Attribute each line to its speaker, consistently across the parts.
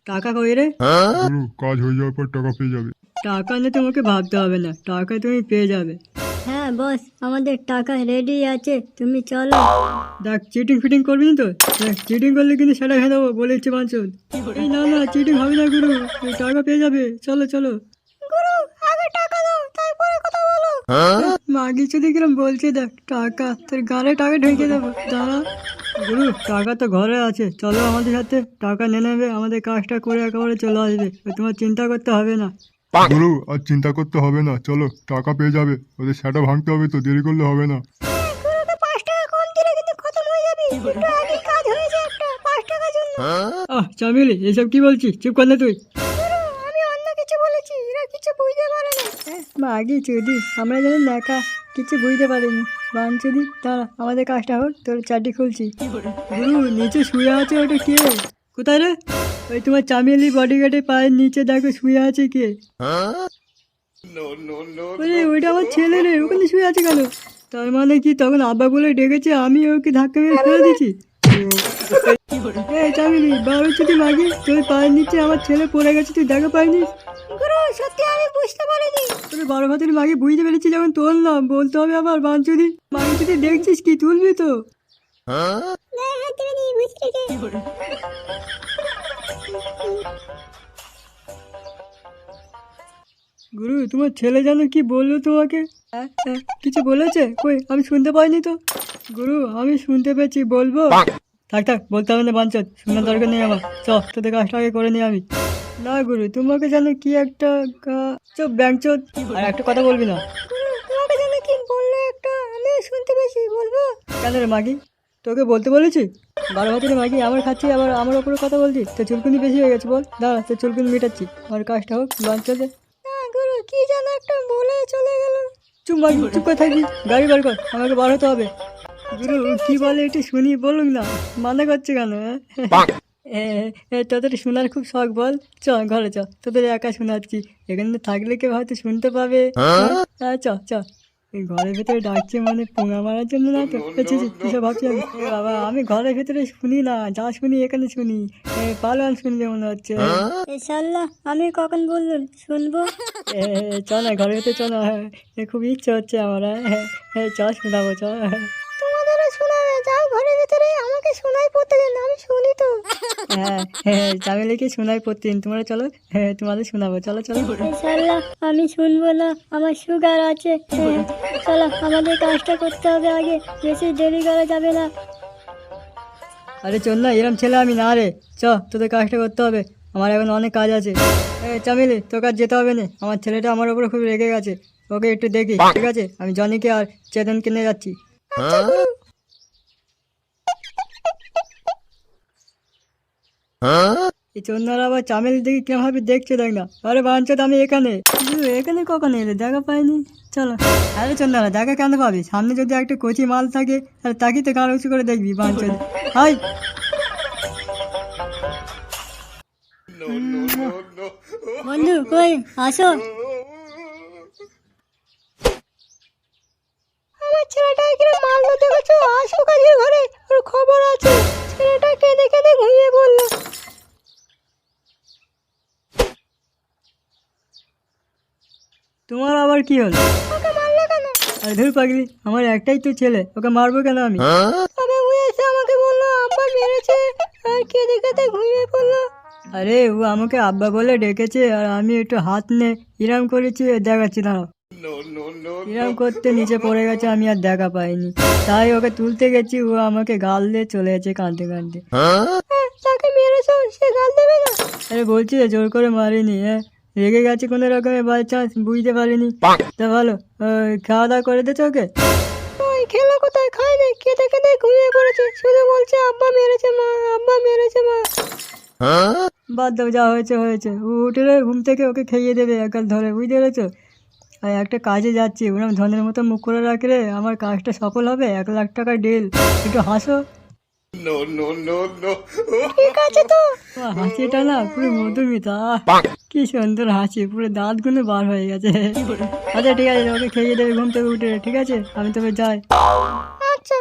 Speaker 1: টাকা কই রে?
Speaker 2: গুরু, কাজ হয়ে যাওয়ার পর টাকা পেয়ে যাবে।
Speaker 1: টাকা নিয়ে তোমাকে ভাবতে হবে না, টাকা তুমি পেয়ে যাবে।
Speaker 3: হ্যাঁ বস, আমাদের টাকা রেডি আছে, তুমি চলো।
Speaker 1: দেখ, চিটিং ফিটিং করবি না তো? দেখ, চিটিং করলে কিন্তু সেটা খেয়ে দেবো বলে ইচ্ছে বাঞ্চল। এই না না, চিটিং হবে না গুরু, এই টাকা পেয়ে যাবে, চলো চলো।
Speaker 3: গুরু, আগে টাকা দাও, তারপরে কথা বলো।
Speaker 1: মাগি চুদি কিরম বলছে, দেখ টাকা তোর গালে টাকা ঢেকে দেবো, দাঁড়া। গুরু, টাকা তো ঘরে আছে, চলো আমাদের সাথে, টাকা নিয়ে নেবে, আমাদের কাজটা করে একেবারে চলে আসবে, তোমার চিন্তা করতে হবে না।
Speaker 2: গুরু, আর চিন্তা করতে হবে না, চলো টাকা পেয়ে যাবে। ওদের সেটা ভাঙতে হবে তো, দেরি করলে হবে না।
Speaker 3: গুরুকে 5 টাকা কম দিলে কিন্তু খতম হয়ে যাবে। একটু আগে কাজ হয়েছে একটা 5 টাকার জন্য।
Speaker 1: চামিলি, এসব কি বলছিস? চুপ কর না তুই।
Speaker 3: গুরু, আমি অন্য কিছু বলেছি, এরা কিছু বুঝতে পারে না।
Speaker 1: মাগি চুদি, আমরা যেন দেখা কিছু বুঝতে পারিনি। বাঞ্চুদি, দাঁড়া, আমাদের কাজটা হোক, তোর চাটি খুলছি। গুরু, নিচে শুয়ে আছে, ওটা কে? কোথায় রে? ওই তোমার চামেলি বডিগার্ডের পায়ের নিচে দেখো শুয়ে আছে কে? ওরে, ওইটা আমার ছেলে রে, ওখানে শুয়ে আছে কেন? তার মানে কি তখন আব্বা বলে ডেকেছে, আমি ওকে ধাক্কা মেরে ফেলে দিচ্ছি? এই চামেলি, বারো চুদি মাগি, তোর পায়ের নিচে আমার ছেলে পড়ে গেছে, তুই দেখা পাইনি?
Speaker 3: গুরু, সত্যি আমি বুঝতে পারিনি।
Speaker 1: তোর বারো ভাতের মাগি বুঝতে পেরেছি যখন তুললাম, বলতে হবে আবার বাঞ্চুদি। মাগি যদি দেখছিস কি, তুলবি তো?
Speaker 3: না, হাত দেবে নি, বুঝতে পেরেছি।
Speaker 1: গুরু, তোমার ছেলে যেন কি বললো তোমাকে? কিছু বলেছে? কই, আমি শুনতে পাইনি তো। গুরু, আমি শুনতে পেয়েছি, বলবো? থাক থাক, বলতে হবে না বাঞ্চত, শোনার দরকার নেই আমার। চ, তোদের কাজটা আগে করে নিই আমি। না গুরু, তোমাকে যেন কি একটা চুপ ব্যাংচত, আর একটা কথা বলবি না।
Speaker 3: গুরু, তোমাকে যেন কি বললো একটা, আমি শুনতে পেয়েছি, বলবো?
Speaker 1: কেন রে মাগি, তোকে বলতে বলেছি? বারো ভাতের মাগি আমার খাচ্ছি, আবার আমার ওপরে কথা বলছি? তো চুলকুনি বেশি হয়ে গেছে, বল। দাঁড়া, তো চুলকুনি মেটাচ্ছি, আমার কাজটা হোক, বাঞ্চতে।
Speaker 3: না গুরু, কি যেন একটা বলে চলে গেল।
Speaker 1: চুপ মাগি, চুপ করে থাকবি, গাড়ি বার কর, আমাকে বার হতে হবে। গুরু, কি বলে একটু শুনি, বলুন না, মানা করছে কেন? তোদের শোনার খুব শখ, বল। চ ঘরে চ, তোদের একা শোনাচ্ছি, এখানে থাকলে কেউ হয়তো শুনতে পাবে। চ চ। এই ঘরের ভেতরে ডাকছে মানে পোঙা মারার জন্য না তো? কিসব ভাবছি আমি? বাবা, আমি ঘরের ভেতরে শুনি না, যা শুনি এখানে শুনি। পালোয়ান শুনলে মনে হচ্ছে।
Speaker 3: ইনশাল্লাহ, আমি কখন বললুন শুনবো?
Speaker 1: চ না, ঘরের ভেতরে চ না, খুব ইচ্ছে হচ্ছে আমার। চ, শোনাবো, চ।
Speaker 3: তোমাদেরও শোনাবে, যাও ঘরের ভিতরে, আমাকে শোনাই পড়তে দেন, আমি শুনি তো।
Speaker 1: চামেলিকে শোনাই প্রতিদিন, তোমরা চলো, তোমাদের শোনাবো, চলো চলো।
Speaker 3: ইনশাল্লাহ আমি শুনবো না, আমার সুগার আছে। চলো, আমাদের কাজটা করতে হবে আগে, বেশি দেরি করা যাবে না।
Speaker 1: আরে চল না, এরম ছেলে আমি না রে। চ, তোদের কাজটা করতে হবে, আমার এখন অনেক কাজ আছে। চামেলি, তোর কাজ যেতে হবে না, আমার ছেলেটা আমার উপরে খুব রেগে গেছে, ওকে একটু দেখি, ঠিক আছে? আমি জনিকে আর চেতনকে নিয়ে যাচ্ছি। এই চন্দ্রার আবার চামেলি দেখি কেমন ভাবে দেখছে, দেখ না। আরে বাঞ্চত, আমি এখানে। এখানে কখন এলে? দেখা পাইনি। চলো। আরে চন্দ্রা, দেখা কেন পাবি? সামনে যদি একটা কচি মাল থাকে, তাহলে তাকে তো কারো উঁচু করে দেখবি বাঞ্চত। হাই।
Speaker 3: বন্ধু কই, আসো। আমার ছেলেটা কিরম মাল মধ্যে গেছে, আসো কাজের ঘরে, ওর খবর আছে। ছেলেটা কেঁদে কেঁদে ঘুমিয়ে পড়লো।
Speaker 1: তোমার আবার কি হলো?
Speaker 3: ওকে মারলো কেন?
Speaker 1: আরে ধুর পাগলি, আমার একটাই তো ছেলে, ওকে মারবো কেন আমি?
Speaker 3: তবে ও এসে আমাকে বললো আব্বা মেরেছে, আর কেঁদে কেঁদে ঘুমিয়ে পড়লো।
Speaker 1: আরে ও আমাকে আব্বা বলে ডেকেছে, আর আমি একটু হাত নে ইরাম করেছি, দেখাচ্ছি না। ইরাম করতে নিচে পড়ে গেছে, আমি আর দেখা পাইনি, তাই ওকে তুলতে গেছি, ও আমাকে গাল দিয়ে চলে গেছে কাঁদতে কাঁদতে।
Speaker 3: তাকে মেরেছো, সে গাল দেবে না?
Speaker 1: আরে বলছি যে জোর করে মারিনি, রেগে গেছে কোনো রকমের, বাই চান্স বুঝতে পারিনি। তা ভালো, খাওয়া দাওয়া করে দিয়েছে ওকে?
Speaker 3: ওই খেলো কোথায়, খায়নি, কেঁদে কেঁদে ঘুমিয়ে পড়েছে, শুধু বলছে আব্বা মেরেছে মা, আব্বা মেরেছে মা।
Speaker 1: বাদ দাও, যা হয়েছে হয়েছে, ও উঠে রে ঘুম থেকে, ওকে খাইয়ে দেবে একাল ধরে, বুঝতে পেরেছো? আর একটা কাজে যাচ্ছি, ওরকম ধনের মতো মুখ করে রাখলে আমার কাজটা সফল হবে, 1 লাখ টাকা ডিল। একটু হাসো।
Speaker 3: ঠিক আছে তো।
Speaker 1: তোমার হাসিটা না পুরো মধুমিতা, কি সুন্দর হাসি, পুরো দাঁতগুলো বার হয়ে গেছে। আচ্ছা ঠিক আছে, ওকে খেয়ে দেবে ঘুম থেকে উঠে, ঠিক আছে? আমি তবে যাই।
Speaker 3: আচ্ছা।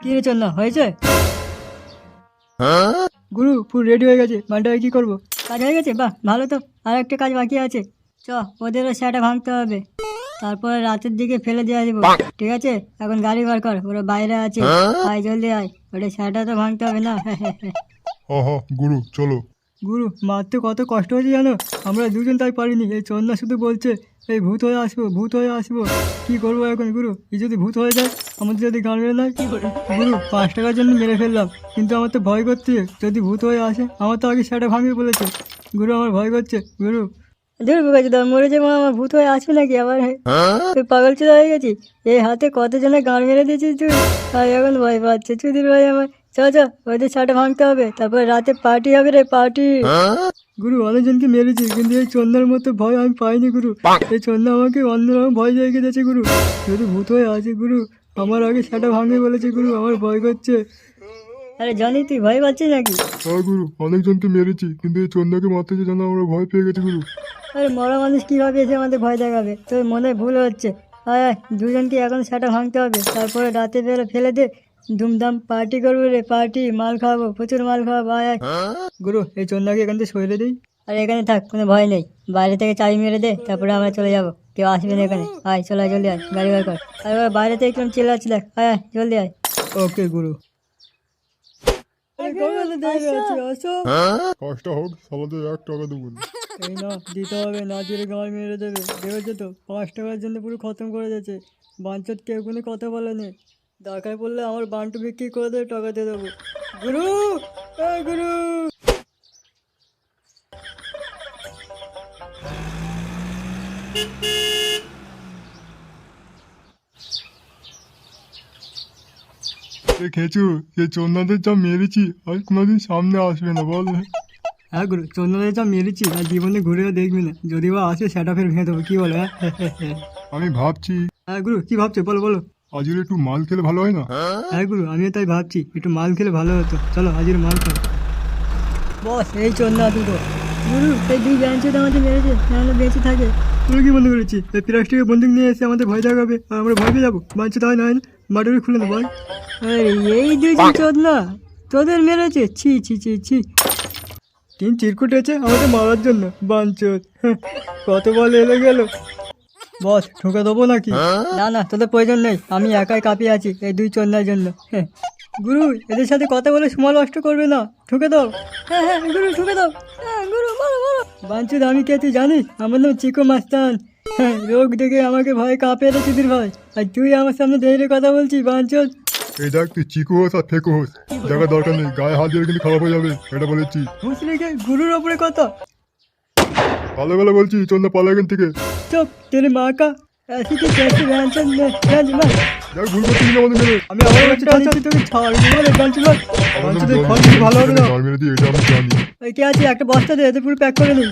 Speaker 1: কি রে চন্না হয়েছে? গুরু পুরো রেডি হয়ে গেছে, মালটা কি করবো? কাজ হয়ে গেছে, বাহ ভালো তো। আর একটা কাজ বাকি আছে, চ ওদেরও সেটা ভাঙতে হবে, তারপরে রাতের দিকে ফেলে দেওয়া যাবো। ঠিক আছে, এখন গাড়ি বার কর, ওরা বাইরে আছে। আয় জলদি আয়, ওটা সেটা তো ভাঙতে হবে না।
Speaker 2: হ্যাঁ হ্যাঁ গুরু চলো।
Speaker 1: গুরু মারতে কত কষ্ট হয়েছে জানো? আমরা দুজন তাই পারিনি, এই চন্না শুধু বলছে এই ভূত হয়ে আসবো, ভূত হয়ে আসবো। কি করবো এখন গুরু? এই যদি ভূত হয়ে যায়, আমাদের যদি গান মেরে নেয় কি করে? গুরু 5 টাকার জন্য মেরে ফেললাম, কিন্তু আমার তো ভয় করছে, যদি ভূত হয়ে আসে। আমার তো আগে সেটা ভাঙিয়ে বলেছে। গুরু আমার ভয় করছে গুরু। ধুর বুঝেছি তো, মরে যাবো, আমার ভূত হয়ে আসবে নাকি আবার? তুই পাগল চুদা হয়ে গেছিস, এই হাতে কতজনে গান মেরে দিয়েছিস তুই, আর এখন ভয় পাচ্ছে চুদির ভাই আমার। চ চ, ওদের ছাটা ভাঙতে হবে, তারপর রাতে পার্টি হবে রে, পার্টি। গুরু অনেকজনকে মেরেছি, কিন্তু এই চন্দার মতো ভয় আমি পাইনি গুরু। এই চন্দা আমাকে অন্যরকম ভয় জায়গা দিয়েছে গুরু। যদি ভূত হয়ে আছে গুরু, আমার আগে সেটা ভাঙে বলেছে গুরু, আমার ভয় করছে। আরে জানি, তুই ভয় পাচ্ছিস নাকি?
Speaker 2: হ্যাঁ গুরু, অনেকজনকে মেরেছি, কিন্তু এই চন্দাকে মারতে যে জানা আমরা ভয় পেয়ে গেছি গুরু।
Speaker 1: আরে মরা মানুষ কিভাবে এসে আমাদের ভয় দেখাবে? তোর মনে ভুল হচ্ছে। আয় আয়, দুজনকে এখন সেটা ভাঙতে হবে, তারপরে রাতে বেলা ফেলে দে, ধুমধাম পার্টি করবো রে, পার্টি, মাল খাওয়াবো, প্রচুর মাল খাওয়াবো। আয় আয়। গুরু এই চন্দাকে এখান থেকে সরিয়ে দিই। আরে এখানে থাক, কোনো ভয় নেই, বাইরে থেকে চাবি মেরে দে, তারপরে আমরা চলে যাবো, কেউ আসবে না এখানে। আয় চলে আয়, জলদি আয়, গাড়ি বার কর। আর এবার বাইরে থেকে একদম চিল্লা আছে, দেখ। আয় আয় জলদি আয়। ওকে গুরু।
Speaker 2: কষ্ট হোক, সালাদের 1 টাকা দেবো না।
Speaker 1: এই না, দিতে হবে, না দিলে গাঁড় মেরে দেবে। দেখেছো তো, 5 টাকার জন্য পুরো খতম করে দিয়েছে। বাঞ্চত কেউ কোনো কথা বলেনি, দরকার পড়লে আমার বান্টু বিক্রি করে দেবে, টাকা দিয়ে দেবো। গুরু, গুরু।
Speaker 2: খেচু, যে চন্দাদের যা মেরেছি আর কোনোদিন সামনে আসবে না বল।
Speaker 1: হ্যাঁ গুরু, চন্দ্রদের যা মেরেছি আর জীবনে ঘুরেও দেখবি না, যদি বা আসে সেটা ফের ভেঙে দেবো, কি বলে?
Speaker 2: আমি ভাবছি
Speaker 1: হ্যাঁ গুরু, কি ভাবছো বলো বলো।
Speaker 2: আজকে একটু মাল খেলে ভালো হয় না?
Speaker 1: হ্যাঁ গুরু, আমিও তাই ভাবছি, একটু মাল খেলে ভালো হতো। চলো আজের মাল খাও। বস এই চন্দ্রা দুটো। গুরু এই দুই ব্যাঞ্চে আমাদের মেরেছে, নাহলে বেঁচে থাকে। তুই কি মনে করেছি এই প্লাস্টিকের বন্দুক নিয়ে এসে আমাদের ভয় দেখাবে আর আমরা ভয় পেয়ে যাবো? বাঞ্চে তাই নয়, মাটির খুলে নেবো। এই দুজন চোদনা তোদের মেরেছে? ছি ছি ছি ছি। টিম চিরকুট আছে আমাদের মারার জন্য, বাঞ্চত। কত বল এলে গেল। বস ঠুকে দেবো নাকি? না না, তোদের প্রয়োজন নেই, আমি একাই কাঁপিয়ে আছি এই দুই চন্দার জন্য। গুরু এদের সাথে কথা বলে সময় নষ্ট করবে না, ঠুকে দাও। হ্যাঁ হ্যাঁ গুরু, ঠুকে দাও। হ্যাঁ গুরু, মারো মারো। বাঞ্চুদ আমি কে তুই জানিস? আমার নাম চিকো মাস্তান। হ্যাঁ, রোগ দেখে আমাকে ভয় কাঁপিয়ে রে চুদির ভাই, আর তুই আমার সামনে দাঁড়িয়ে কথা বলছিস বাঞ্চদ।
Speaker 2: এই দেখ, তুই চিকু হোস আর ফেকু হোস, দেখা দরকার নেই, গায়ে হাত দিয়ে কিন্তু খারাপ হয়ে যাবে, এটা বলেছি।
Speaker 1: বুঝলি কে গুরুর ওপরে কথা?
Speaker 2: ভালো ভালো বলছি, চন্দা পালা এখান থেকে।
Speaker 1: চুপ, তেরে মা কা ऐसी की कैसी बांचद ने क्या दिमाग?
Speaker 2: দেখ ভুল করছিস না আমাদের মেরে।
Speaker 1: আমি আবার একটা নিচ্ছি, তোকে ছাড়বো বলে বাঞ্চদ। বাঞ্চদের খড় ভালো হবে না।
Speaker 2: গাল মেরে দিই, এটা আমি জানি।
Speaker 1: ওই কে আছে, একটা বস্তা দে, এতে পুরো প্যাক করে নিই।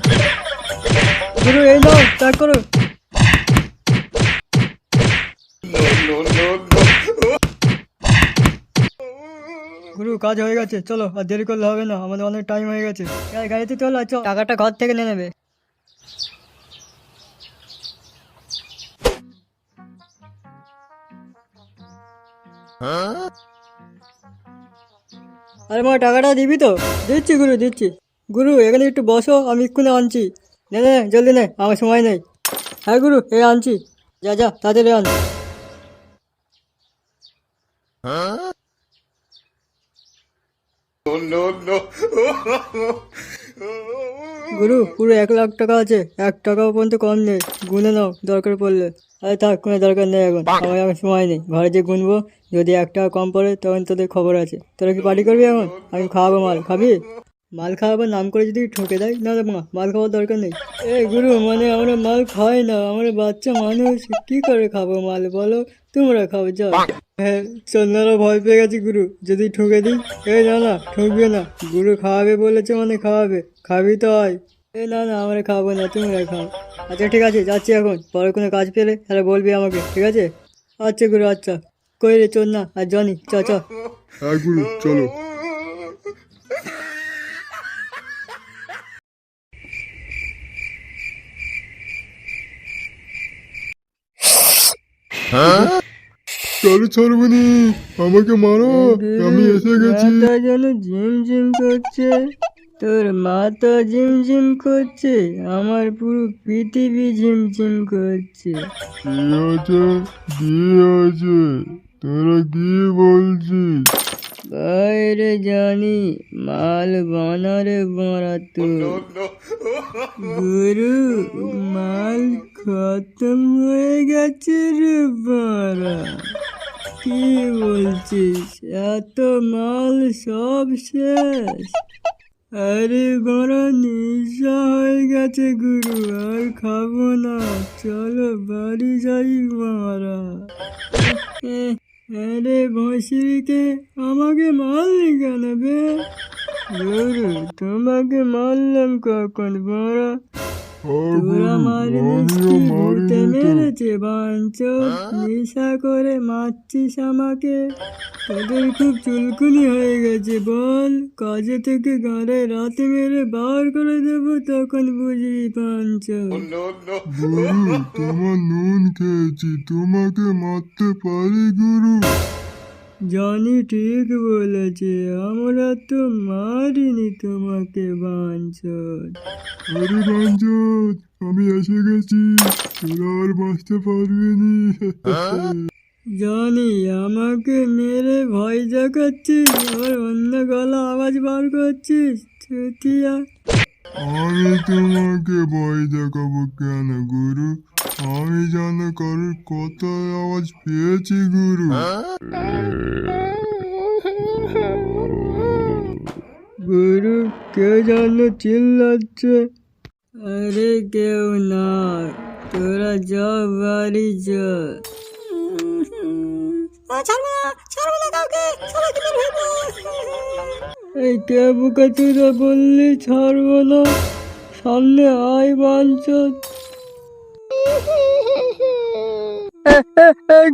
Speaker 1: গুরু এই নাও, প্যাক করো। গুরু কাজ হয়ে গেছে, চলো আর দেরি করলে হবে না, আমাদের অনেক টাইম হয়ে গেছে। গাড়িতে চলো, চল, টাকাটা ঘর থেকে নিয়ে নেবে। আরে মা টাকাটা দিবি তো? দিচ্ছি গুরু, দিচ্ছি। গুরু এখানে একটু বসো, আমি এক্ষুনি আনছি। নে নে জলদি নে, আমার সময় নেই। হ্যাঁ গুরু এই আনছি, যা যা তাড়াতাড়ি আন। গুরু পুরো 1 লাখ টাকা আছে, 1 টাকাও পর্যন্ত কম নেই, গুনে নাও দরকার পড়লে। আরে থাক, কোনো দরকার নেই এখন, আমার সময় নেই, ঘরে যে গুনবো, যদি 1 টাকা কম পড়ে তখন তোদের খবর আছে। তোরা কি পার্টি করবি এখন? আমি খাওয়াবো মাল, খাবি? মাল খাওয়াবার নাম করে যদি ঠকে দেয়, না মাল খাওয়ার দরকার নেই। এ গুরু মানে আমরা মাল খাই না, আমরা বাচ্চা মানুষ, কি করে খাবো মাল বলো? তোমরা খাও যাও। হ্যাঁ চন্দ্রা ভয় পেয়ে গেছে গুরু, যদি ঠকে দিই। এই না না, ঠকবে না, গুরু খাওয়াবে বলেছে মানে খাওয়াবে, খাবি তো আয়। এই না না, আমরা খাবো না, তোমরা খাও। আচ্ছা ঠিক আছে, যাচ্ছি এখন, পরে কোনো কাজ পেলে তাহলে বলবি আমাকে, ঠিক আছে? আচ্ছা গুরু আচ্ছা। কই রে চন্দ্রা আর জনি, চ চ।
Speaker 2: হ্যাঁ গুরু চলো। কারো ছাড়বো নি, আমাকে মারো, আমি এসে গেছি।
Speaker 1: মাথা যেন ঝিমঝিম করছে, তোর মাথা ঝিমঝিম করছে, আমার পুরো পৃথিবী ঝিমঝিম করছে।
Speaker 2: কি আছে, কি আছে, তোরা কি বলছিস?
Speaker 1: বাইরে জানি মাল বানারে বানাতো গুরু, মাল খতম হয়ে গেছে রে বাড়া। কি বলছিস, এত মাল সব শেষ? আরে বাড়া নেশা হয়ে গেছে গুরু, আর খাবো না, চলো বাড়ি যাই মারা। আরে ভসিকে আমাকে মারলি কেন বে? গুরু তোমাকে মারলাম কখন বাড়া? তোরা মারিনিস কি, ভূতে মেরেছে বাঞ্চোদ? নেশা করে মারছিস আমাকে? তোদের খুব চুলকুনি হয়ে গেছে বল? কাজে থেকে গাড়ে রাতে মেরে বার করে দেবো, তখন বুঝবি পাঞ্চোদ।
Speaker 2: গুরু, তোমার নুন খেয়েছি, তোমাকে মারতে পারি গুরু?
Speaker 1: জানি ঠিক বলেছে, আমরা তো মারিনি তোমাকে বাঞ্চোদ।
Speaker 2: আরে বাঞ্চোদ, আমি এসে গেছি, তোরা আর বাঁচতে পারবি নি।
Speaker 1: জানি আমাকে মেরে ভয় দেখাচ্ছিস, আর অন্য গলা আওয়াজ বার করছিস, চুতিয়া।
Speaker 2: আমি তোমাকে ভয় দেখাবো কেন গুরু? আমি যেন কারোর কথায় আওয়াজ পেয়েছি গুরু।
Speaker 1: গুরু কে যেন চিল্লাচ্ছে। আরে কেউ না, তোরা যা বাড়ি যা। এই কে বুকে তুই বললি ছাড়বো না? সামনে আয় বাঞ্চোদ।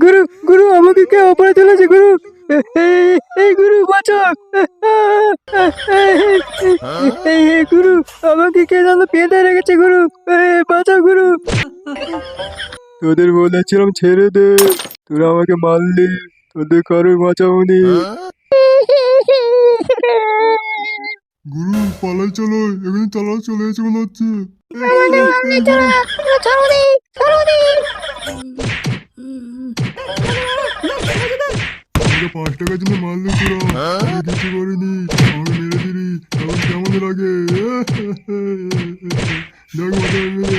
Speaker 1: গুরু, গুরু আমাকে কে অপরে চলেছে গুরু? এই গুরু বাঁচাও। গুরু আমাকে কে যেন পেঁধে রেখেছে গুরু, বাঁচাও গুরু।
Speaker 2: তোদের বলেছিলাম ছেড়ে দে, তোরা আমাকে মারলি, তোদের কারোর বাঁচাবনি। গুরু পালাই, চলো, এখানে তালা চলে এসে মনে হচ্ছে। আমাকে 5 টাকার জন্য মারলি তোরা, আমি কিছু করিনি, আমাকে মেরে দিলি, এখন কেমন লাগে? দেখ মজা হবে।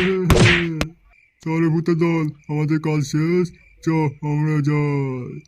Speaker 2: চলে ভূতের দল, আমাদের কাজ শেষ, চ আমরা যাই।